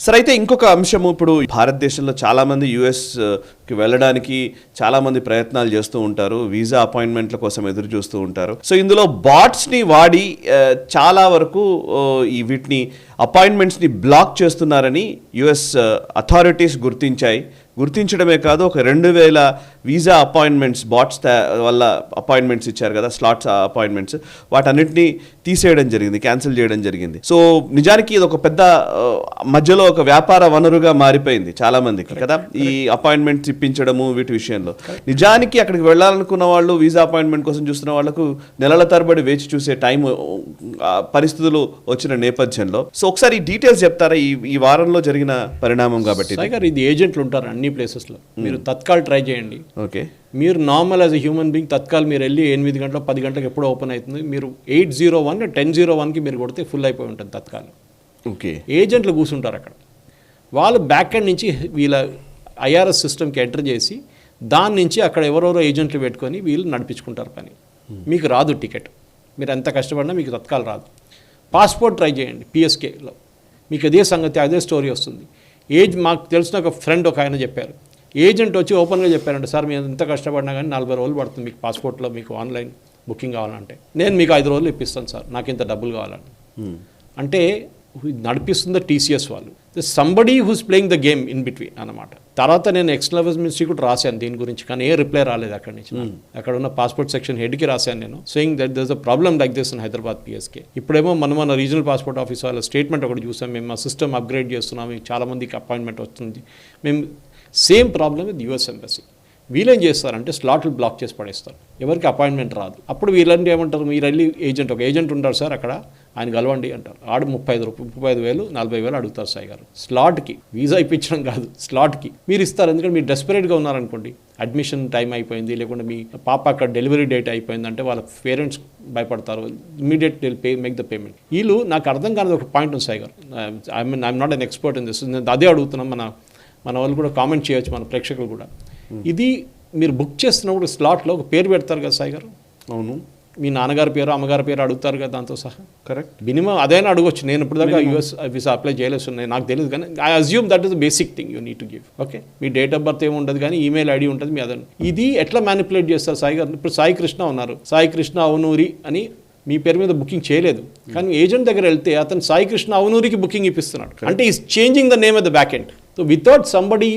సరే, అయితే ఇంకొక అంశము, ఇప్పుడు భారతదేశంలో చాలామంది కి వెళ్ళడానికి చాలామంది ప్రయత్నాలు చేస్తూ ఉంటారు, వీసా అపాయింట్మెంట్ల కోసం ఎదురు చూస్తూ ఉంటారు. సో ఇందులో బాట్స్ని వాడి చాలా వరకు వీటిని అపాయింట్మెంట్స్ని బ్లాక్ చేస్తున్నారని యుఎస్ అథారిటీస్ గుర్తించడమే కాదు, ఒక 2000 వీసా అపాయింట్మెంట్స్ బాట్స్ వల్ల అపాయింట్మెంట్స్ ఇచ్చారు కదా, స్లాట్స్ అపాయింట్మెంట్స్, వాటన్నిటిని తీసేయడం జరిగింది, క్యాన్సిల్ చేయడం జరిగింది. సో నిజానికి ఇది ఒక పెద్ద మధ్యలో ఒక వ్యాపార వనరుగా మారిపోయింది చాలా మందికి కదా, ఈ అపాయింట్మెంట్స్ ఇప్పించడము వీటి విషయంలో. నిజానికి అక్కడికి వెళ్ళాలనుకున్న వాళ్ళు, వీసా అపాయింట్మెంట్ కోసం చూస్తున్న వాళ్ళకు నెలల తరబడి వేచి చూసే టైం పరిస్థితులు వచ్చిన నేపథ్యంలో, సో ఒకసారి ఈ డీటెయిల్స్ చెప్తారా ఈ వారంలో జరిగిన పరిణామం? కాబట్టి ఇది ఏజెంట్లు ఉంటారు అన్ని ప్లేసెస్లో. మీరు తత్కాల్ ట్రై చేయండి. ఓకే, మీరు normal as a human being Tatkal మీరు వెళ్ళి 8 గంటల 10 గంటలకు ఎప్పుడో ఓపెన్ అవుతుంది. మీరు 801 1001కి మీరు కొడితే ఫుల్ అయిపోయి ఉంటుంది తత్కాల్. ఓకే, ఏజెంట్లు కూర్చుంటారు అక్కడ. వాళ్ళు బ్యాక్ ఎండ్ నుంచి వీళ్ళ ఐఆర్ఎస్ సిస్టమ్కి ఎంటర్ చేసి దాని నుంచి అక్కడ ఎవరెవరో ఏజెంట్లు పెట్టుకొని వీళ్ళు నడిపించుకుంటారు పని. మీకు రాదు టికెట్, మీరు ఎంత కష్టపడినా మీకు తత్కాల్ రాదు. పాస్పోర్ట్ ట్రై చేయండి పిఎస్కేలో, మీకు అదే సంగతి, అదే స్టోరీ వస్తుంది. మాకు తెలిసిన ఒక ఫ్రెండ్ ఒక ఆయన చెప్పారు, ఏజెంట్ వచ్చి ఓపెన్గా చెప్పారంటే, సార్ మేము ఎంత కష్టపడినా కానీ 40 రోజులు పడుతుంది మీకు పాస్పోర్ట్లో మీకు ఆన్లైన్ బుకింగ్ కావాలంటే, నేను మీకు 5 రోజులు ఇప్పిస్తాను సార్, నాకు ఇంత డబ్బులు కావాలని. అంటే నడిపిస్తుందో టీసీఎస్ వాళ్ళు, somebody who's playing the game in between అన్నమాట. తర్వాత నేను ఎక్స్టర్నల్ మినిస్ట్రీ కూడా రాశాను దీని గురించి, కానీ ఏ రిప్లై రాలేదు అక్కడి నుంచి. అక్కడ ఉన్న పాస్పోర్ట్ సెక్షన్ హెడ్కి రాశాను నేను, saying that there is a problem like this in Hyderabad PSK. ఇప్పుడేమో మన రీజనల్ పాస్పోర్ట్ ఆఫీస్ వాళ్ళ స్టేట్మెంట్ ఒకటి చూసాం, మేము మా సిస్టమ్ అప్గ్రేడ్ చేస్తున్నాం, మీకు చాలామందికి అపాయింట్మెంట్ వస్తుంది. మేము same problem with US embassy. వీళ్ళేం చేస్తారంటే స్లాట్లు బ్లాక్ చేసి పడేస్తారు, ఎవరికి అపాయింట్మెంట్ రాదు. అప్పుడు వీళ్ళంటే ఏమంటారు, మీరు వెళ్ళి ఒక ఏజెంట్ ఉంటారు సార్ అక్కడ, ఆయన కలవండి అంటారు. ఆడు 35,000 40,000 అడుగుతారు సాయి గారు స్లాట్కి. వీసా ఇప్పించడం కాదు, స్లాట్కి మీరు ఇస్తారు. ఎందుకంటే మీరు డెస్పరేట్గా ఉన్నారనుకోండి, అడ్మిషన్ టైం అయిపోయింది, లేకుంటే మీ పాప అక్కడ డెలివరీ డేట్ అయిపోయిందంటే వాళ్ళ పేరెంట్స్ భయపడతారు, ఇమీడియట్ మేక్ ద పేమెంట్. వీళ్ళు నాకు అర్థం కానిది ఒక పాయింట్ ఉంది సాయి గారు, I'm not an expert in this, నేను అదే అడుగుతున్నాం. మన వాళ్ళు కూడా కామెంట్ చేయొచ్చు, మన ప్రేక్షకులు కూడా. ఇది మీరు బుక్ చేస్తున్నప్పుడు స్లాట్లో ఒక పేరు పెడతారు కదా సాయి గారు. అవును, మీ నాన్నగారి పేరు అమ్మగారి పేరు అడుగుతారు కదా దాంతో సహా. కరెక్ట్, మినిమం అదైనా అడగొచ్చు. నేను ఇప్పుడు దాకా యూఎస్ వీసా అప్లై చేయలేదు, నాకు తెలియదు, కానీ I assume that is the basic thing you need to give. Okay, me date of birth ఏమి ఉండదు, కానీ ఈమెయిల్ ఐడి ఉంటుంది మీ అదని. ఇది ఎట్లా మ్యానిపులేట్ చేస్తారు సాయి గారు? ఇప్పుడు సాయి కృష్ణ ఉన్నారు, సాయి కృష్ణ అవునూరి అని మీ పేరు మీద బుకింగ్ చేయలేదు, కానీ ఏజెంట్ దగ్గర వెళ్తే అతను సాయి కృష్ణ అవునూరికి బుకింగ్ ఇప్పిస్తున్నాడు. అంటే is changing the name of the back end. So without somebody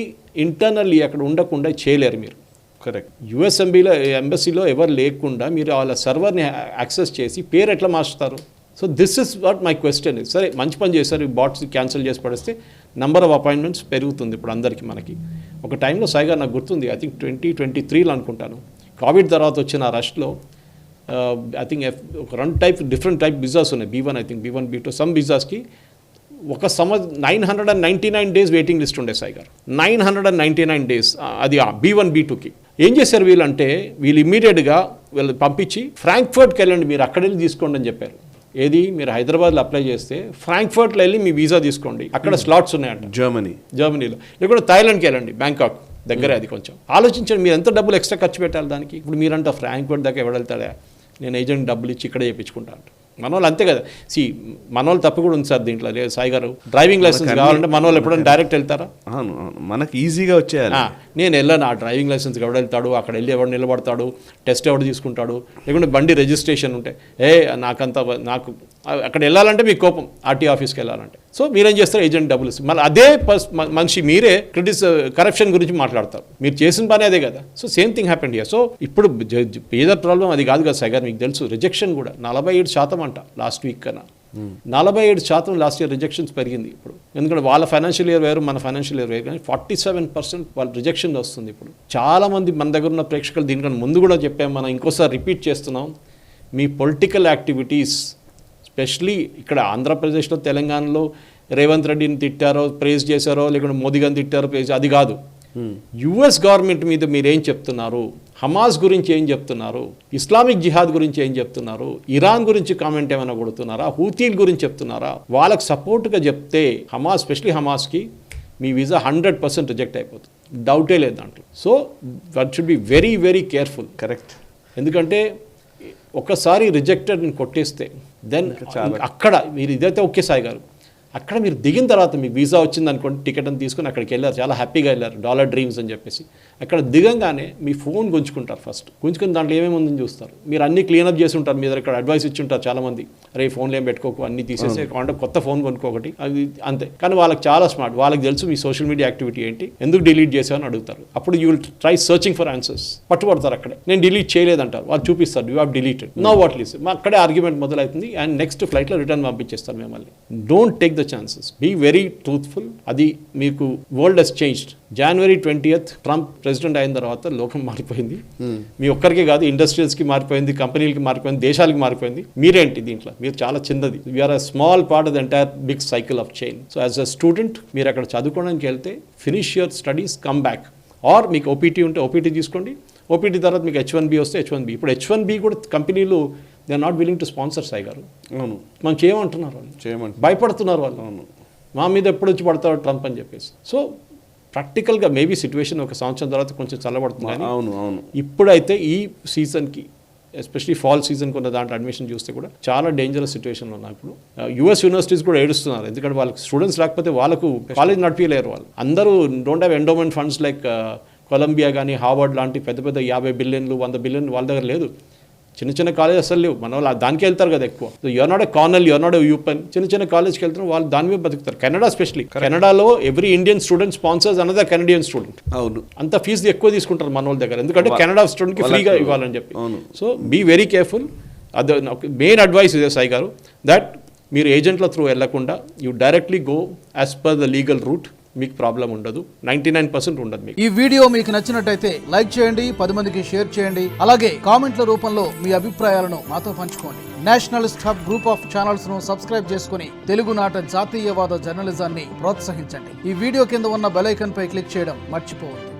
internally అక్కడ ఉండకుండా చేయలేరు మీరు. కరెక్ట్, యుఎస్ ఎంబసీలో ఎవరు లేకుండా మీరు వాళ్ళ సర్వర్ని యాక్సెస్ చేసి పేరు ఎట్లా మార్చుతారు? So this is what my question is. సరే, మంచి పని చేస్తారు, ఈ బాట్స్ క్యాన్సిల్ చేసి పడేస్తే నెంబర్ ఆఫ్ అపాయింట్మెంట్స్ పెరుగుతుంది ఇప్పుడు అందరికీ. మనకి ఒక టైంలో సాయిగా నాకు గుర్తుంది, ఐ థింక్ 2023లో అనుకుంటాను, కోవిడ్ తర్వాత వచ్చిన రష్లో ఐ థింక్ ఒక డిఫరెంట్ టైప్ వీసాస్ ఉన్నాయి, B1 I think B1 B2 some వీసాస్కి ఒక 999 డేస్ వెయిటింగ్ లిస్ట్ ఉండే సాయి గారు. 999 డేస్ అది B1 B2కి. ఏం చేశారు వీళ్ళంటే, వీళ్ళు ఇమ్మీడియట్గా వీళ్ళు పంపించి ఫ్రాంక్ఫర్ట్కి వెళ్ళండి, మీరు అక్కడ వెళ్ళి తీసుకోండి అని చెప్పారు. ఏది, మీరు హైదరాబాద్లో అప్లై చేస్తే ఫ్రాంక్ఫర్ట్లో వెళ్ళి మీ వీసా తీసుకోండి, అక్కడ స్లాట్స్ ఉన్నాయంట. జర్మనీలో, లేకుంటే థాయిలాండ్కి వెళ్ళండి, బ్యాంకాక్ దగ్గరే. అది కొంచెం ఆలోచించండి, మీరు ఎంత డబ్బులు ఎక్స్ట్రా ఖర్చు పెట్టాలి దానికి. ఇప్పుడు మీరంటే ఫ్రాంక్ఫర్ట్ దాకా ఎవడెళ్తాడా, నేను ఏజెంట్ డబ్బులు ఇచ్చి ఇక్కడే చేయించుకుంటా అంట. మనోళ్ళు అంతే కదా. మనోళ్ళు తప్పు కూడా ఉంది సార్ దీంట్లో. సాయి గారు, డ్రైవింగ్ లైసెన్స్ కావాలంటే మనోళ్ళు ఎప్పుడైనా డైరెక్ట్ వెళ్తారా? మనకి ఈజీగా వచ్చేయాలి. నేను వెళ్ళాను, ఆ డ్రైవింగ్ లైసెన్స్ ఎవడు వెళ్తాడు, అక్కడ వెళ్ళి ఎవడు నిలబడతాడు, టెస్ట్ ఎవడు తీసుకుంటాడు, లేకుంటే బండి రిజిస్ట్రేషన్ ఉంటే నాకు అక్కడ వెళ్ళాలంటే మీకు కోపం, ఆర్టీ ఆఫీస్కి వెళ్ళాలంటే. సో మీరేం చేస్తారు, ఏజెంట్ డబ్బులు ఇస్తారు. మళ్ళీ అదే మనిషి మీరే కరప్షన్ గురించి మాట్లాడతారు, మీరు చేసిన పని అదే కదా. So same thing happened here. So ఇప్పుడు పేదర్ ప్రాబ్లం అది కాదు కదా సార్ గారు, మీకు తెలుసు రిజెక్షన్ కూడా 47% అంట లాస్ట్ వీక్ కన్నా. 47% లాస్ట్ ఇయర్ రిజెక్షన్స్ పెరిగింది ఇప్పుడు. ఎందుకంటే వాళ్ళ ఫైనాన్షియల్ ఇయర్ వేరు, మన ఫైనాన్షియల్ ఇయర్ వేరు, కానీ 47% వాళ్ళ రిజెక్షన్ వస్తుంది ఇప్పుడు. చాలామంది మన దగ్గర ఉన్న ప్రేక్షకులు దీనికన్నా ముందు కూడా చెప్పాము, మనం ఇంకోసారి రిపీట్ చేస్తున్నాం, మీ పొలిటికల్ యాక్టివిటీస్ స్పెషలీ ఇక్కడ ఆంధ్రప్రదేశ్లో తెలంగాణలో రేవంత్ రెడ్డిని తిట్టారో ప్రేజ్ చేశారో, లేకుంటే మోదీ గారిని తిట్టారో ప్రేజ్, అది కాదు. యుఎస్ గవర్నమెంట్ మీద మీరేం చెప్తున్నారు, హమాస్ గురించి ఏం చెప్తున్నారు, ఇస్లామిక్ జిహాద్ గురించి ఏం చెప్తున్నారు, ఇరాన్ గురించి కామెంట్ ఏమైనా కొడుతున్నారా, హూతీల గురించి చెప్తున్నారా? వాళ్ళకి సపోర్ట్గా చెప్తే హమాస్, స్పెషలీ హమాస్కి మీ వీసా 100% రిజెక్ట్ అయిపోతుంది, డౌటే లేదు దాంట్లో. So that should be very very careful. Correct, ఎందుకంటే ఒకసారి రిజెక్టెడ్ కొట్టేస్తే దెన్ అక్కడ మీరు ఇదైతే ఓకే సాయి గారు, అక్కడ మీరు దిగిన తర్వాత మీకు వీసా వచ్చింది అనుకోండి, టికెట్ అని తీసుకుని అక్కడికి వెళ్ళారు, చాలా హ్యాపీగా వెళ్ళారు, డాలర్ డ్రీమ్స్ అని చెప్పేసి. అక్కడ దిగంగానే మీ ఫోన్ గుంజుకుంటారు ఫస్ట్. గుంజుకుని దాంట్లో ఏమేమి ఉందని చూస్తారు. మీరు అన్ని క్లీనప్ చేసి ఉంటారు, మీ దగ్గర అడ్వైస్ ఇచ్చి ఉంటారు చాలామంది, అరే ఫోన్లో ఏం పెట్టుకోకు, అన్ని తీసేసే కాకుండా కొత్త ఫోన్ కొనుక్కోకటి, అది అంతే. కానీ వాళ్ళకి చాలా స్మార్ట్, వాళ్ళకి తెలుసు మీ సోషల్ మీడియా యాక్టివిటీ ఏంటి, ఎందుకు డిలీట్ చేసావని అడుగుతారు. అప్పుడు you will try searching for answers. పట్టుబడతారు అక్కడే, నేను డిలీట్ చేయలేదంటారు, వాళ్ళు చూపిస్తారు you have deleted, no what lies. అక్కడే ఆర్గ్యుమెంట్ మొదలవుతుంది అండ్ నెక్స్ట్ ఫ్లైట్లో రిటర్న్ పంపించేస్తారు మిమ్మల్ని. Don't take the chances, be very truthful. అది మీకు world has changed. January 20th Trump president అయిన తర్వాత లోకం మారిపోయింది. మీ ఒక్కరికే కాదు, ఇండస్ట్రియల్స్కి మారిపోయింది, కంపెనీలకి మారిపోయింది, దేశాలకి మారిపోయింది. మీరేంటి దీంట్లో? మీరు చాలా చిన్నది. We are a small part of the entire big cycle of chain. So as a student మీరు అక్కడ చదువుకోవడానికి వెళ్తే finish your studies, come back. Or మీకు ఓపీటీ ఉంటే ఓపీటీ తీసుకోండి, ఓపీటీ తర్వాత మీకు H1B వస్తే H1B. ఇప్పుడు H1B కూడా కంపెనీలు they are not willing to sponsor. Sai గారు, అవును, మనం చేయమంటున్నారు వాళ్ళు, భయపడుతున్నారు వాళ్ళు. అవును, మా మీద ఎప్పుడు వచ్చి పడతాడు ట్రంప్ అని చెప్పేసి. సో ప్రాక్టికల్గా మేబీ సిచ్యువేషన్ ఒక సంవత్సరం తర్వాత కొంచెం చల్లబడుతుంది. కానీ అవును అవును ఇప్పుడైతే ఈ సీజన్కి, ఎస్పెషలీ ఫాల్ సీజన్కి ఉన్న దాంట్లో అడ్మిషన్ చూస్తే కూడా చాలా డేంజరస్ సిచ్యువేషన్లో ఉన్నాయి. ఇప్పుడు యూఎస్ యూనివర్సిటీస్ కూడా ఏడుస్తున్నారు, ఎందుకంటే వాళ్ళకి స్టూడెంట్స్ లేకపోతే వాళ్ళకు కాలేజ్ నడిపించలేరు. వాళ్ళు అందరూ don't have endowment funds like Columbia కానీ హార్వర్డ్ లాంటి పెద్ద పెద్ద 50 బిలియన్లు 100 బిలియన్లు వాళ్ళ దగ్గర లేదు. చిన్న చిన్న కాలేజ్ అసలు లేవు. మన వాళ్ళు దానికి వెళ్తారు కదా ఎక్కువ. You're not a Cornell, you're not a UPenn. చిన్న చిన్న కాలేజ్కి వెళ్తారు, వాళ్ళు దాని మీద బతుకుతారు. కెనడా స్పెషలీ, కెనడాలో every Indian student sponsors another Canadian student. అవును, అంత ఫీజు ఎక్కువ తీసుకుంటారు మన వాళ్ళ దగ్గర, ఎందుకంటే కెనడా స్టూడెంట్కి ఫ్రీగా ఇవ్వాలని చెప్పి. So be very careful. అది మెయిన్ అడ్వైస్ ఇదే సాయి గారు, దట్ మీరు ఏజెంట్ల త్రూ వెళ్లకుండా you directly go as per the legal route. మీకు ప్రాబ్లం ఉండదు, 99% ఉండదు మీకు. ఈ వీడియో మీకు నచ్చినట్టయితే లైక్ చేయండి, 10 మందికి షేర్ చేయండి. అలాగే కామెంట్ల రూపంలో మీ అభిప్రాయాలను మాతో పంచుకోండి. Nationalist hub group of channels ను సబ్స్క్రైబ్ చేసుకుని తెలుగునాట జాతీయవాద జర్నలిజాన్ని ప్రోత్సహించండి. ఈ వీడియో కింద ఉన్న బెల్ ఐకాన్ పై క్లిక్ చేయడం మర్చిపోవద్దు.